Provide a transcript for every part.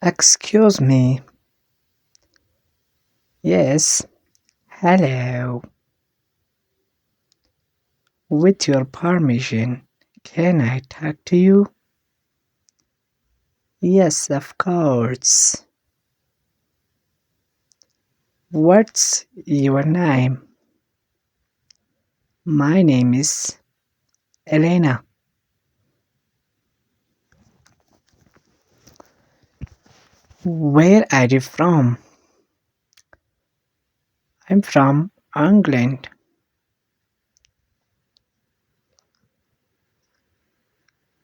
Excuse me. Yes. Hello. With your permission, can I talk to you? Yes, of course. What's your name? My name is Elena. Where are you from? I'm from England.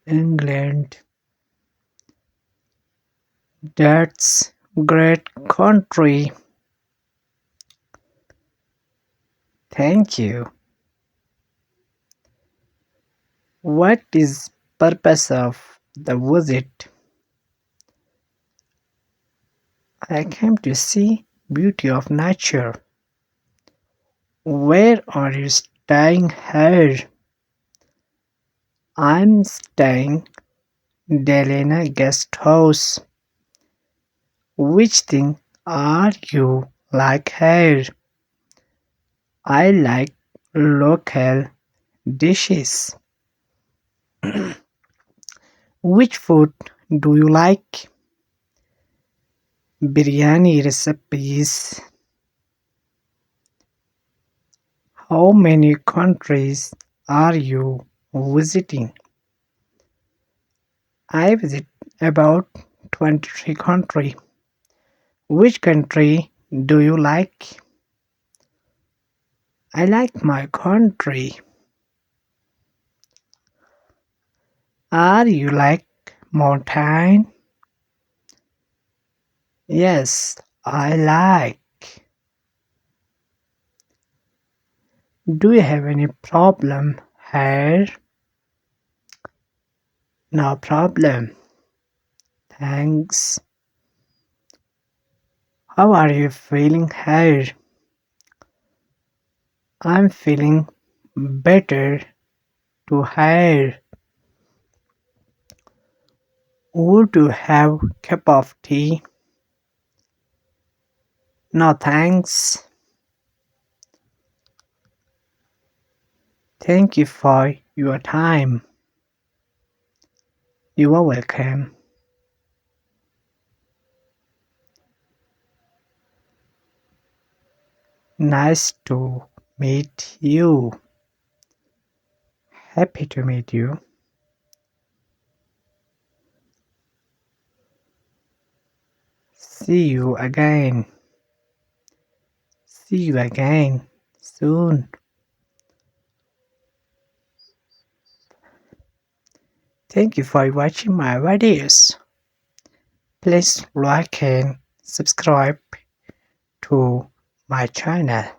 England. That's great country. Thank you. What is purpose of the visit? I came to see beauty of nature. Where are you staying here? I'm staying Delena guest house. Which thing are you like here? I like local dishes. Which food do you like? Biryani recipes. How many countries are you visiting? I visit about 23 countries. Which country do you like? I like my country. Are you like mountain? Yes, I like. Do you have any problem here? No problem. Thanks. How are you feeling here? I'm feeling better to here. Would you have cup of tea? No thanks. Thank you for your time. You are welcome. Nice to meet you. Happy to meet you. See you again. See you again soon. Thank you for watching my videos. Please like and subscribe to my channel.